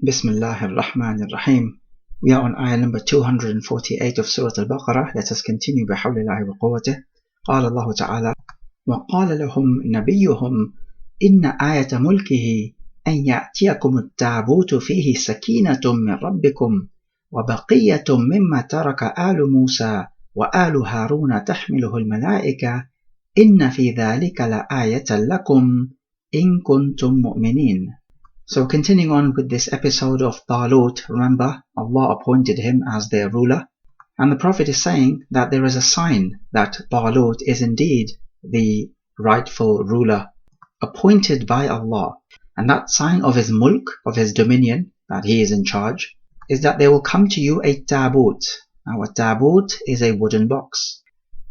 Bismillah ar-Rahman ar-Rahim. We are on ayah number 248 of Surah Al-Baqarah. Let us continue بحول wa quwwatih. قال الله تعالى وقال لهم نبيهم إن آية ملكه أن يأتيكم التابوت فيه سكينة من ربكم وبقية مما ترك آل موسى وآل هارون تحمله الملائكة إن في ذلك لآية لكم إن كنتم مؤمنين. So continuing on with this episode of Talut, remember Allah appointed him as their ruler, and the Prophet is saying that there is a sign that Talut is indeed the rightful ruler appointed by Allah, and that sign of his mulk, of his dominion, that he is in charge, is that there will come to you a tabut. Now a tabut is a wooden box.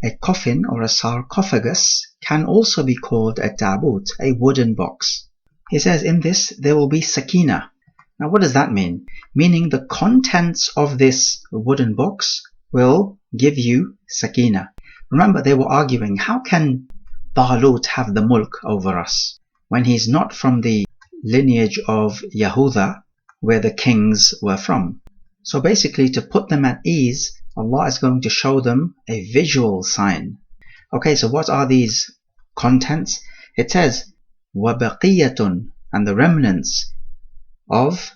A coffin or a sarcophagus can also be called a tabut, a wooden box. He says in this there will be sakina. Now what does that mean? Meaning the contents of this wooden box will give you sakina. Remember, they were arguing, how can Talut have the mulk over us when he's not from the lineage of Yahuda, where the kings were from? So basically, to put them at ease, Allah is going to show them a visual sign. Okay, so what are these contents? It says وَبَقِيَّةٌ, and the remnants of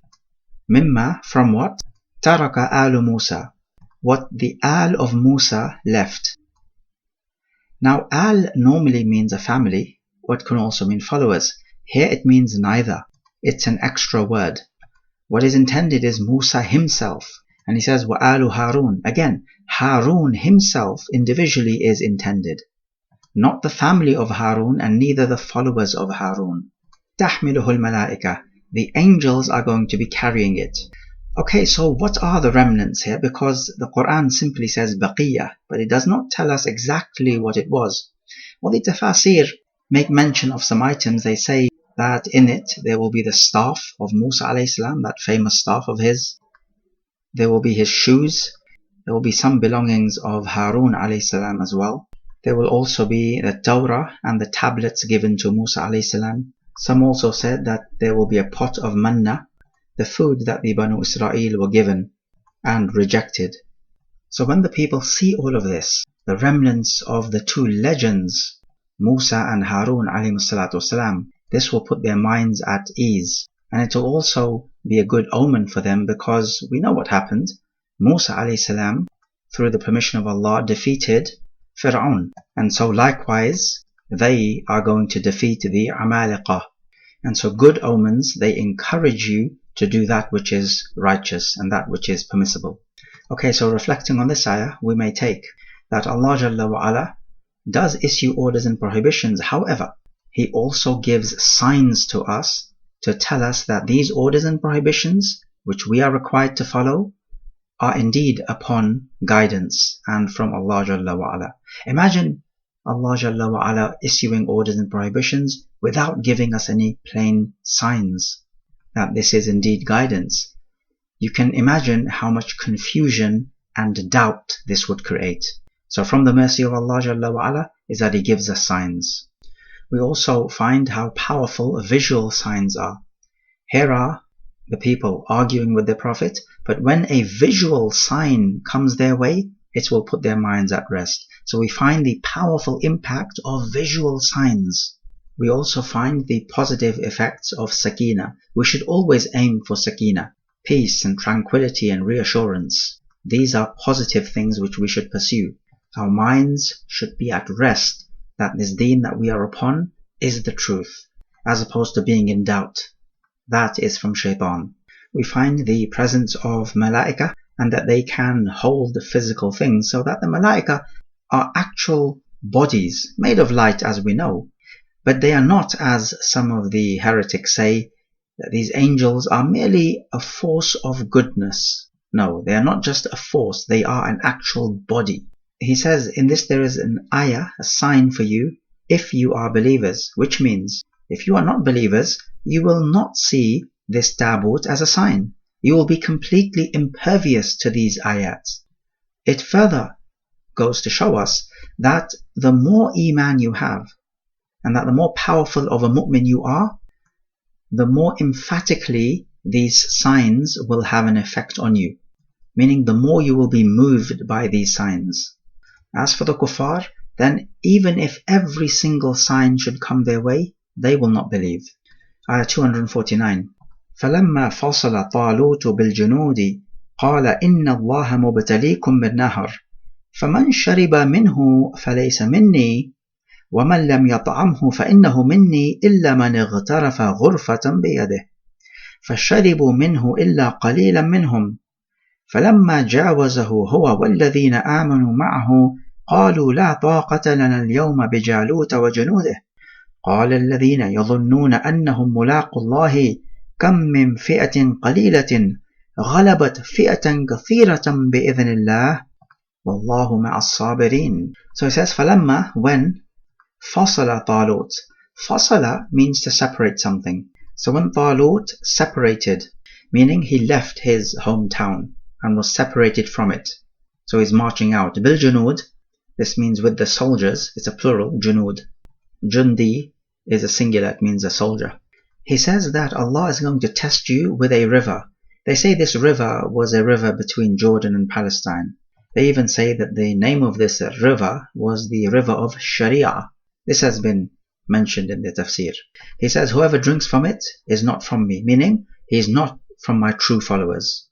mimma, from what? تَرَكَ آلُ مُوسَى, what the Al of Musa left. Now Al normally means a family, or it can also mean followers. Here it means neither. It's an extra word. What is intended is Musa himself. And he says وَآلُ Harun. Again, Harun himself individually is intended, not the family of Harun and neither the followers of Harun. تَحْمِلُهُ الْمَلَائِكَةِ, the angels are going to be carrying it. Okay, so what are the remnants here? Because the Quran simply says baqiyah, but it does not tell us exactly what it was. Well, the tafasir make mention of some items. They say that in it there will be the staff of Musa alayhi salam, that famous staff of his. There will be his shoes. There will be some belongings of Harun alayhi salam as well. There will also be the Torah and the tablets given to Musa alayhi salam. Some also said that there will be a pot of manna, the food that the Banu Israel were given and rejected. So when the people see all of this, the remnants of the two legends, Musa and Harun alayhi salatu wasalam, this will put their minds at ease. And it will also be a good omen for them, because we know what happened. Musa alayhi salam, through the permission of Allah, defeated Fir'aun, and so likewise they are going to defeat the Amalekah. And so good omens, they encourage you to do that which is righteous and that which is permissible. Okay, so reflecting on this ayah, we may take that Allah Jalla wa Ala does issue orders and prohibitions. However, He also gives signs to us to tell us that these orders and prohibitions, which we are required to follow, are indeed upon guidance and from Allah Jalla wa Ala. Imagine Allah Jalla wa Ala issuing orders and prohibitions without giving us any plain signs that this is indeed guidance. You can imagine how much confusion and doubt this would create. So from the mercy of Allah Jalla wa Ala is that He gives us signs. We also find how powerful visual signs are. Here are the people arguing with the Prophet, but when a visual sign comes their way, it will put their minds at rest. So we find the powerful impact of visual signs. We also find the positive effects of sakina. We should always aim for sakina, peace and tranquility and reassurance. These are positive things which we should pursue. Our minds should be at rest that this deen that we are upon is the truth, as opposed to being in doubt. That is from shaitan. We find the presence of malaika, and that they can hold physical things, so that the malaika are actual bodies made of light, as we know. But they are not, as some of the heretics say, that these angels are merely a force of goodness. No, they are not just a force, they are an actual body. He says in this there is an ayah, a sign for you, if you are believers, which means if you are not believers, you will not see this tabut as a sign. You will be completely impervious to these ayats. It further goes to show us that the more iman you have, and that the more powerful of a mu'min you are, the more emphatically these signs will have an effect on you. Meaning the more you will be moved by these signs. As for the kuffar, then even if every single sign should come their way, they will not believe. Ayah 249. فَلَمَّا فَصَلَ طَالُوتُ بِالْجُنُودِ قَالَ إِنَّ اللَّهَ مُبْتَلِيكُم بِالنَّهَرِ فَمَنْ شَرِبَ مِنْهُ فَلَيْسَ مِنِّي وَمَنْ لَمْ يَطْعَمْهُ فَإِنَّهُ مِنِّي إِلَّا مَنِ اغْتَرَفَ غُرْفَةً بِيَدِهِ فَشَرِبُوا مِنْهُ إِلَّا قَلِيلًا مِنْهُمْ فَلَمَّا جَاوَزَهُ هُوَ وَالَّذِينَ آمَنُوا مَعَهُ قالوا لا طاقة لنا اليوم بجالوت وجنوده قال الذين يظنون أنهم ملاقوا الله كم من فئة قليلة غلبت فئة كثيرة بإذن الله والله مع الصابرين. So it says فلما, when فصل طالوت. فصل means to separate something. So when Talut separated, meaning he left his hometown and was separated from it, so he's marching out. بالجنود, this means with the soldiers. It's a plural, junud. Jundi is a singular, it means a soldier. He says that Allah is going to test you with a river. They say this river was a river between Jordan and Palestine. They even say that the name of this river was the river of Sharia. This has been mentioned in the tafsir. He says whoever drinks from it is not from me, meaning he is not from my true followers.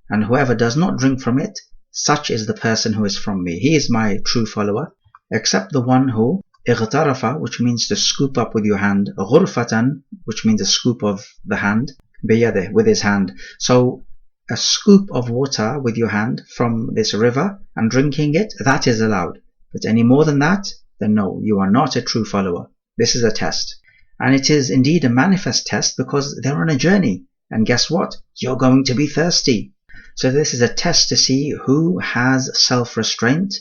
And whoever does not drink from it, such is the person who is from me. He is my true follower, except the one who اغترف, which means to scoop up with your hand, غرفة, which means a scoop of the hand, بيده, with his hand. So a scoop of water with your hand from this river and drinking it, that is allowed. But any more than that, then no, you are not a true follower. This is a test. And it is indeed a manifest test because they're on a journey. And guess what? You're going to be thirsty. So this is a test to see who has self-restraint,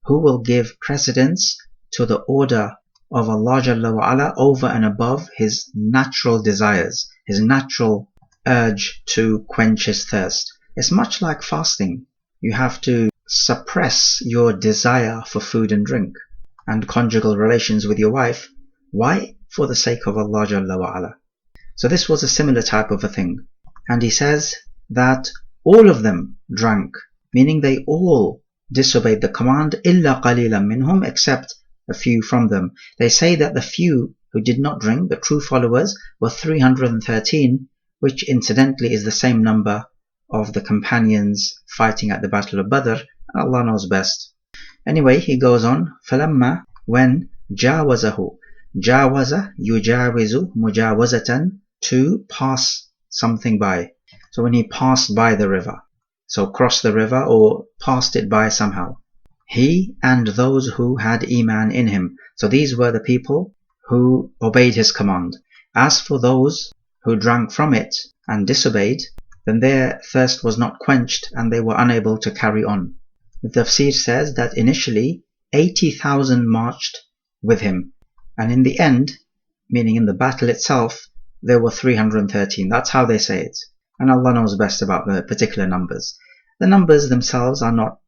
who will give precedence to the order of Allah Jalla wa Ala over and above his natural desires, his natural urge to quench his thirst. It's much like fasting. You have to suppress your desire for food and drink and conjugal relations with your wife. Why? For the sake of Allah Jalla wa Ala. So this was a similar type of a thing. And he says that all of them drank, meaning they all disobeyed the command, إِلَّا قَلِيلًا مِنْهُمْ, except a few from them. They say that the few who did not drink, the true followers, were 313, which incidentally is the same number of the companions fighting at the Battle of Badr, and Allah knows best. Anyway, he goes on, فَلَمَّا, when جَاوَزَهُ, جَاوَزَ يُجَاوِزُ مُجَاوَزَةً, to pass something by. So when he passed by the river, so crossed the river or passed it by somehow, he and those who had Iman in him. So these were the people who obeyed his command. As for those who drank from it and disobeyed, then their thirst was not quenched and they were unable to carry on. The tafsir says that initially 80,000 marched with him, and in the end, meaning in the battle itself, there were 313. That's how they say it. And Allah knows best about the particular numbers. The numbers themselves are not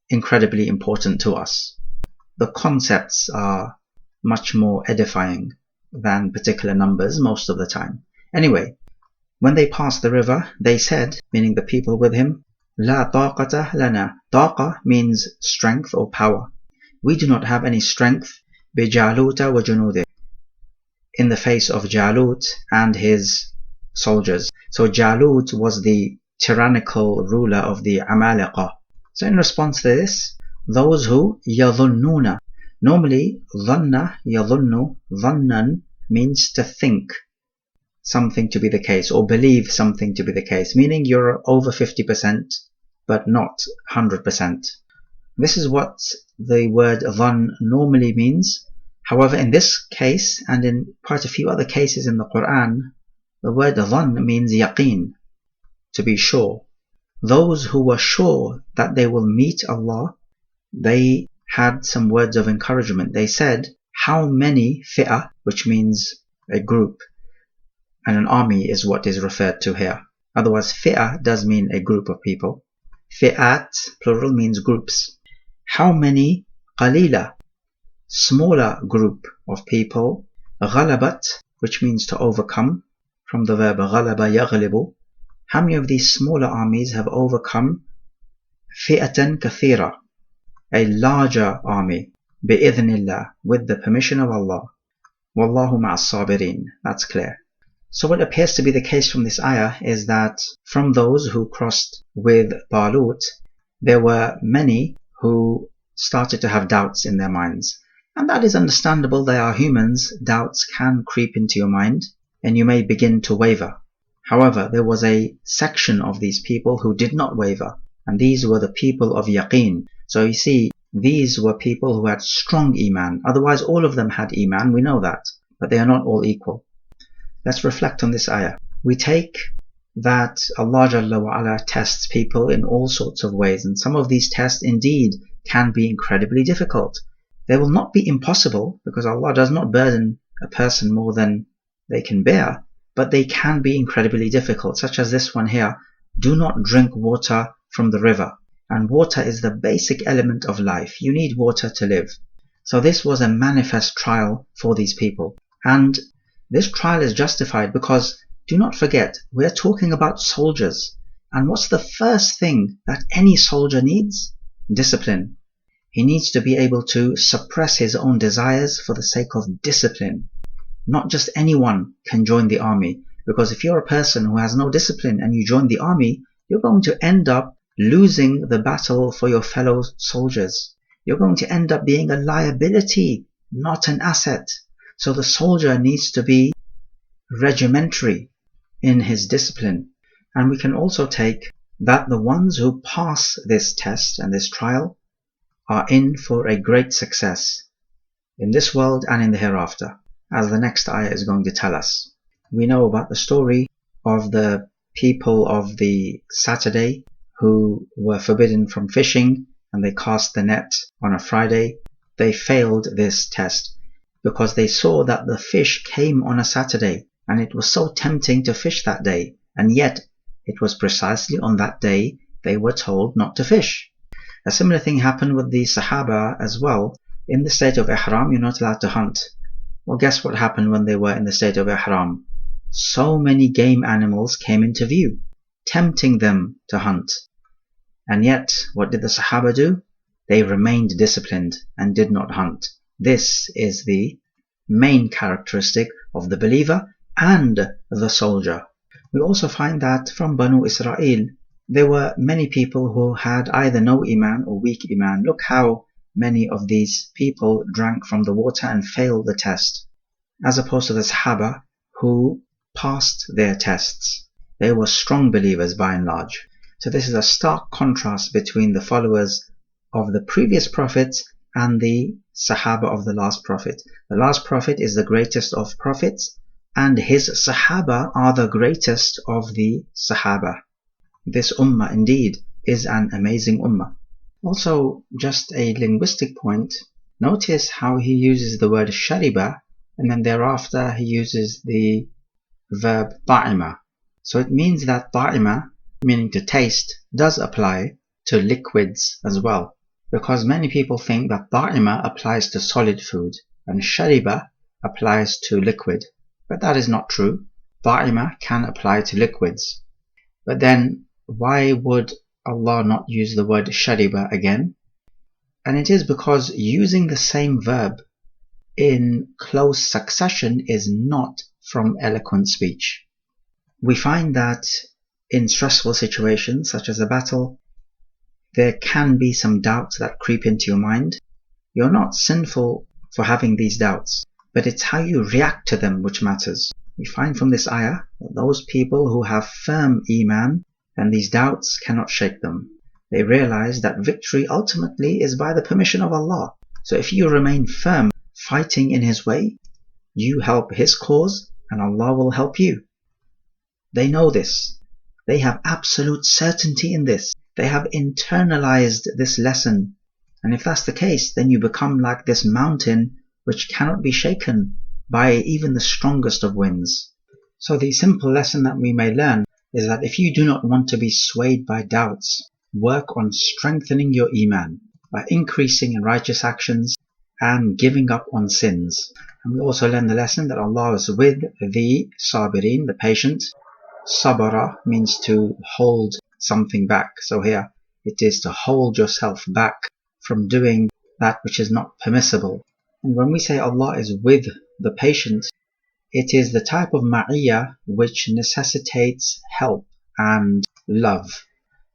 incredibly important to us. The concepts are much more edifying than particular numbers most of the time. Anyway, when they passed the river, they said, meaning the people with him, لا طاقة لنا. طاقة means strength or power. We do not have any strength بجالوت وجنوده, in the face of Jalut and his soldiers. So Jalut was the tyrannical ruler of the Amalekah. So in response to this, those who يظنون, normally ظن يظن ظنًا means to think something to be the case or believe something to be the case, meaning you're over 50% but not 100%. This is what the word ظن normally means. However, in this case and in quite a few other cases in the Quran, the word ظن means yaqeen, to be sure. Those who were sure that they will meet Allah, they had some words of encouragement. They said, how many fi'ah, which means a group, and an army is what is referred to here. Otherwise, fi'ah does mean a group of people. Fi'at, plural, means groups. How many qalila, smaller group of people, ghalabat, which means to overcome, from the verb ghalaba yaghlibu, How many of these smaller armies have overcome fi'atan kathira, a larger army, bi'idhnillah, with the permission of Allah? Wallahu ma'as sabirin. That's clear. So what appears to be the case from this ayah is that from those who crossed with Talut, there were many who started to have doubts in their minds. And that is understandable. They are humans. Doubts can creep into your mind and you may begin to waver. However, there was a section of these people who did not waver, and these were the people of yaqeen. So you see, these were people who had strong iman. Otherwise, all of them had iman, we know that, but they are not all equal. Let's reflect on this ayah. We take that Allah Jalla wa Ala tests people in all sorts of ways, and some of these tests indeed can be incredibly difficult. They will not be impossible, because Allah does not burden a person more than they can bear, but they can be incredibly difficult, such as this one here. Do not drink water from the river. And water is the basic element of life. You need water to live. So this was a manifest trial for these people. And this trial is justified because, do not forget, we're talking about soldiers. And what's the first thing that any soldier needs? Discipline. He needs to be able to suppress his own desires for the sake of discipline. Not just anyone can join the army, because if you're a person who has no discipline and you join the army, you're going to end up losing the battle for your fellow soldiers. You're going to end up being a liability, not an asset. So the soldier needs to be regimentary in his discipline. And we can also take that the ones who pass this test and this trial are in for a great success in this world and in the hereafter, as the next ayah is going to tell us. We know about the story of the people of the Saturday who were forbidden from fishing, and they cast the net on a Friday. They failed this test because they saw that the fish came on a Saturday, and it was so tempting to fish that day, and yet it was precisely on that day they were told not to fish. A similar thing happened with the Sahaba as well. In the state of Ihram, you're not allowed to hunt. Well, guess what happened when they were in the state of Ihram? So many game animals came into view, tempting them to hunt. And yet, what did the Sahaba do? They remained disciplined and did not hunt. This is the main characteristic of the believer and the soldier. We also find that from Banu Israel, there were many people who had either no iman or weak iman. Look how many of these people drank from the water and failed the test, as opposed to the Sahaba who passed their tests. They were strong believers by and large. So this is a stark contrast between the followers of the previous prophets and the Sahaba of the last prophet. The last prophet is the greatest of prophets, and his Sahaba are the greatest of the Sahaba. This ummah indeed is an amazing ummah. Also, just a linguistic point, notice how he uses the word shariba, and then thereafter he uses the verb ta'ima. So it means that ta'ima, meaning to taste, does apply to liquids as well, because many people think that ta'ima applies to solid food and shariba applies to liquid, but that is not true. Ta'ima can apply to liquids. But then why would Allah not use the word shariba again? And it is because using the same verb in close succession is not from eloquent speech. We find that in stressful situations such as a battle, there can be some doubts that creep into your mind. You're not sinful for having these doubts, but it's how you react to them which matters. We find from this ayah that those people who have firm iman, and these doubts cannot shake them. They realize that victory ultimately is by the permission of Allah. So if you remain firm, fighting in His way, you help His cause and Allah will help you. They know this. They have absolute certainty in this. They have internalized this lesson. And if that's the case, then you become like this mountain which cannot be shaken by even the strongest of winds. So the simple lesson that we may learn is that if you do not want to be swayed by doubts, work on strengthening your iman by increasing in righteous actions and giving up on sins. And we also learn the lesson that Allah is with the sabirin, the patient, sabara means to hold something back. So here it is to hold yourself back from doing that which is not permissible. And when we say Allah is with the patient, it is the type of ma'iyah which necessitates help and love.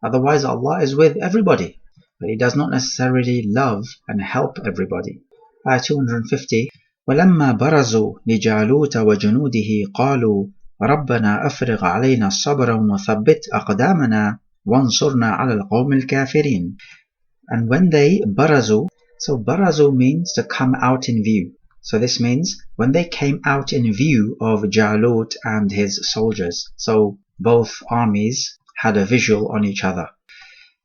Otherwise Allah is with everybody, but He does not necessarily love and help everybody. Ayah 250. وَلَمَّا بَرَزُوا لِجَالُوتَ وَجُنُودِهِ قَالُوا رَبَّنَا أَفْرِغْ عَلَيْنَا صَبْرًا وَثَبِّتْ أَقْدَامَنَا وَانصُرْنَا عَلَى الْقَوْمِ الْكَافِرِينَ. And when they barazu, so barazu means to come out in view. So this means when they came out in view of Jalut and his soldiers. So both armies had a visual on each other.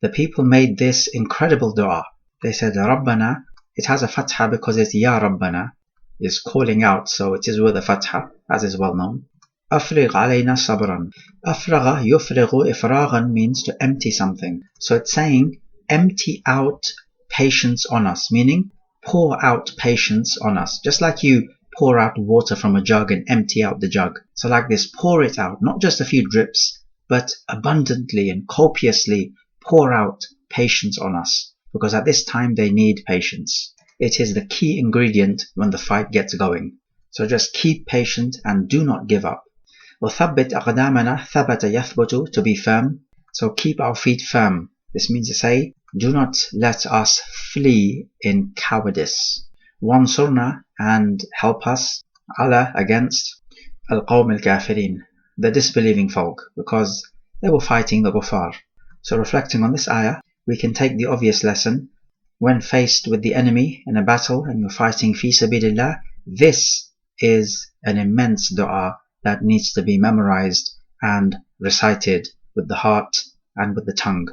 The people made this incredible dua. They said, Rabbana, it has a fatha because it's Ya Rabbana, is calling out, so it is with a fatha, as is well known. Afrigh alayna sabran. Afragha yufrighu ifraghan means to empty something. So it's saying, empty out patience on us, meaning pour out patience on us. Just like you pour out water from a jug and empty out the jug. So like this, pour it out, not just a few drips, but abundantly and copiously pour out patience on us. Because at this time they need patience. It is the key ingredient when the fight gets going. So just keep patient and do not give up. وَثَبِّتْ أَقْدَامَنَا ثَبَتَ يَثْبُتُ, to be firm. So keep our feet firm. This means to say, do not let us flee in cowardice. وَانْصُرْنَا, and help us, ala, against, الْقَوْمِ الْكَافِرِينَ, the disbelieving folk, because they were fighting the kuffar. So reflecting on this ayah, we can take the obvious lesson. When faced with the enemy in a battle and you're fighting fi sabilillah, this is an immense dua that needs to be memorized and recited with the heart and with the tongue.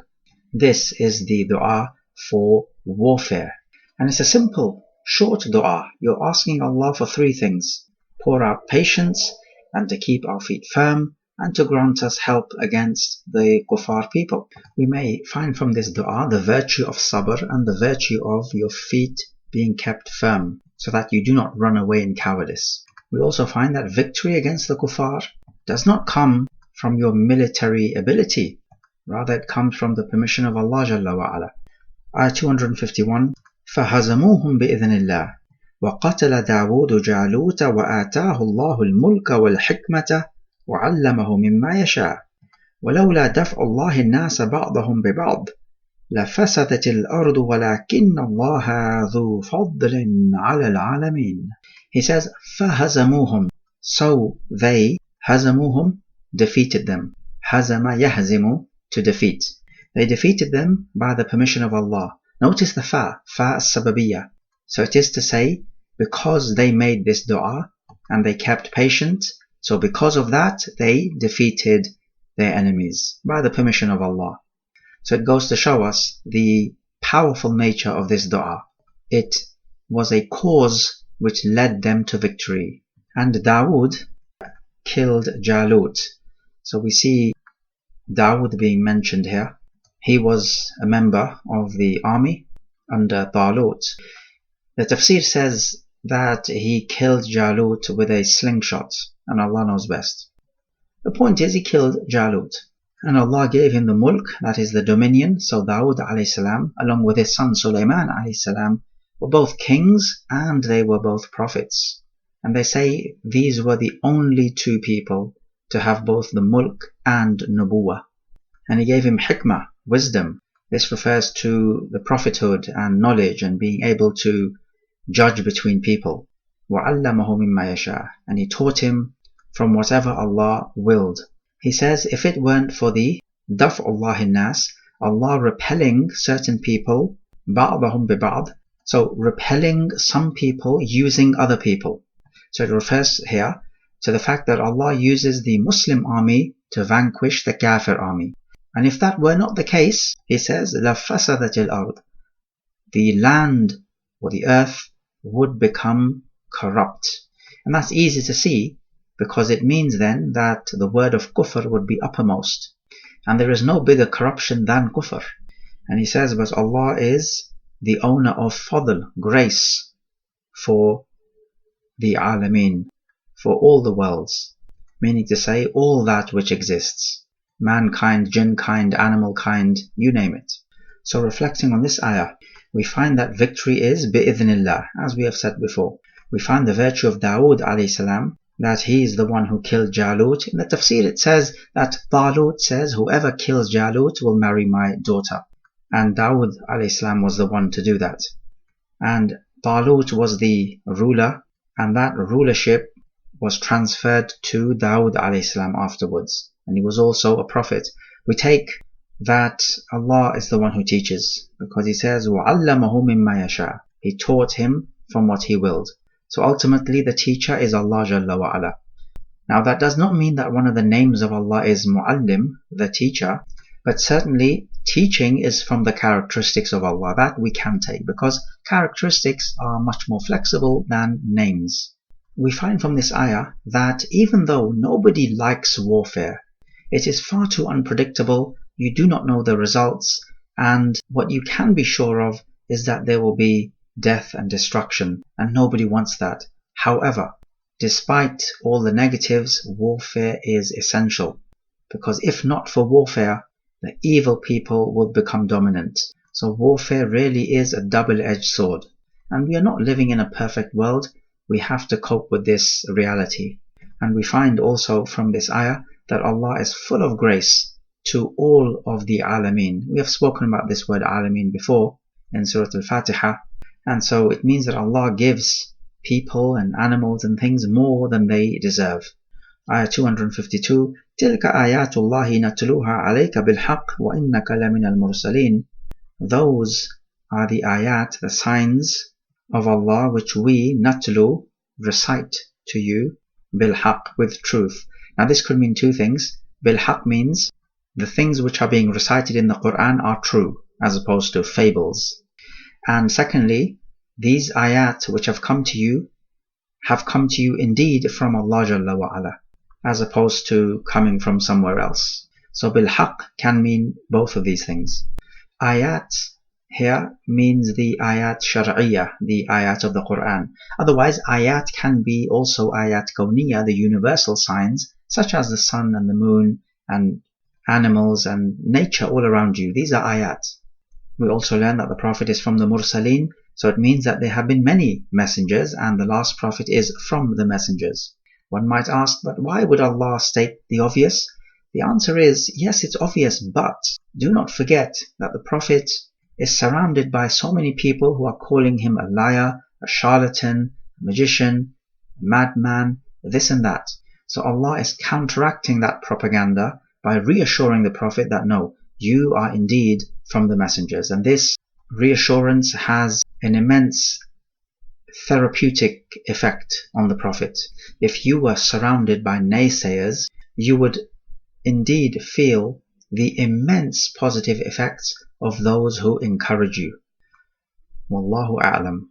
This is the dua for warfare. And it's a simple, short dua. You're asking Allah for three things: pour out patience, and to keep our feet firm, and to grant us help against the kuffar people. We may find from this dua the virtue of sabr and the virtue of your feet being kept firm, so that you do not run away in cowardice. We also find that victory against the kuffar does not come from your military ability. Rather, it comes from the permission of Allah Jalla wa Ala. Ayah 251. فَهَزَمُوهُمْ بِإِذْنِ اللَّهِ وَقَتَلَ دَاوُودُ جَالُوتَ وَآتَاهُ اللَّهُ الْمُلْكَ وَالْحِكْمَةَ وَعَلَّمَهُ مِمَّا يَشَاءُ وَلَوْلَا دَفْعُ اللَّهِ النَّاسَ بَعْضَهُمْ بِبَعْضٍ لَفَسَدَتِ الْأَرْضُ وَلَكِنَّ اللَّهَ ذُو فَضْلٍ عَلَى الْعَالَمِينَ. He says, فَهَزَمُوهُمْ, so they, هَزَمُوهُمْ, defeated them. هَزَمَ يَهْزِمُ, to defeat. They defeated them by the permission of Allah. Notice the fa as-sababiyya. So it is to say, because they made this dua and they kept patient, so because of that they defeated their enemies by the permission of Allah. So it goes to show us the powerful nature of this dua. It was a cause which led them to victory. And Dawood killed Jalut. So we see Dawood being mentioned here. He was a member of the army under Talut. The tafsir says that he killed Jalut with a slingshot, and Allah knows best. The point is, he killed Jalut, and Allah gave him the mulk, that is the dominion. So Dawood alayhi salam, along with his son Sulaiman alayhi salam, were both kings and they were both prophets. And they say these were the only two people to have both the mulk and nubuwah. And he gave him hikmah, wisdom. This refers to the prophethood and knowledge and being able to judge between people. وَعَلَّمَهُ مِمَّا يَشَاءُ, and he taught him from whatever Allah willed. He says, if it weren't for the daf'ullahi nas, Allah repelling certain people, ba'dahum bi ba'd, so repelling some people using other people. So it refers here to the fact that Allah uses the Muslim army to vanquish the Kafir army. And if that were not the case, he says, لَفَسَدَتِ الْأَرْضِ, the land or the earth would become corrupt. And that's easy to see, because it means then that the word of kufr would be uppermost. And there is no bigger corruption than kufr. And he says, but Allah is the owner of fadl, grace, for the alameen, for all the worlds. meaning to say all that which exists. Mankind, jinn kind, animal kind, you name it. So reflecting on this ayah, we find that victory is bi'idhnillah, as we have said before. We find the virtue of Dawood alayhi salam, that he is the one who killed Jalut. In the tafsir it says that Talut says, whoever kills Jalut will marry my daughter. And Dawood alayhi salam was the one to do that. And Talut was the ruler, and that rulership was transferred to Dawood alayhi salam afterwards. And he was also a prophet. We take that Allah is the one who teaches, because he says, وَعَلَّمَهُ مِمَّا يَشَاءُ. He taught him from what he willed. So ultimately the teacher is Allah Jalla wa Ala. Now that does not mean that one of the names of Allah is Mu'allim, the teacher, but certainly teaching is from the characteristics of Allah. That we can take, because characteristics are much more flexible than names. We find from this ayah that even though nobody likes warfare, it is far too unpredictable, you do not know the results, and what you can be sure of is that there will be death and destruction, and nobody wants that. However, despite all the negatives, warfare is essential, because if not for warfare, the evil people will become dominant. So warfare really is a double-edged sword, and we are not living in a perfect world. We have to cope with this reality. And we find also from this ayah that Allah is full of grace to all of the alameen. We have spoken about this word alameen before in Surah Al-Fatiha, and so it means that Allah gives people and animals and things more than they deserve. Ayah 252, تِلْكَ آيَاتُ اللَّهِ نَتْلُوهَا عَلَيْكَ بِالْحَقِّ وَإِنَّكَ لَمِنَ الْمُرْسَلِينَ. Those are the ayat, the signs of Allah which we, natlu, recite to you, bilhaq, with truth. Now this could mean two things. Bilhaq means the things which are being recited in the Quran are true, as opposed to fables. And secondly, these ayat which have come to you indeed from Allah Jalla wa Ala, as opposed to coming from somewhere else. So bilhaq can mean both of these things. Ayat here means the ayat shar'iyah, the ayat of the Quran. Otherwise, ayat can be also ayat kawniyah, the universal signs, such as the sun and the moon and animals and nature all around you. These are ayat. We also learn that the Prophet is from the Mursaleen, so it means that there have been many messengers, and the last Prophet is from the messengers. One might ask, but why would Allah state the obvious? The answer is, yes, it's obvious, but do not forget that the Prophet is surrounded by so many people who are calling him a liar, a charlatan, a magician, a madman, this and that. So Allah is counteracting that propaganda by reassuring the Prophet that no, you are indeed from the messengers. And this reassurance has an immense therapeutic effect on the Prophet. If you were surrounded by naysayers, you would indeed feel the immense positive effects of those who encourage you. Wallahu a'lam.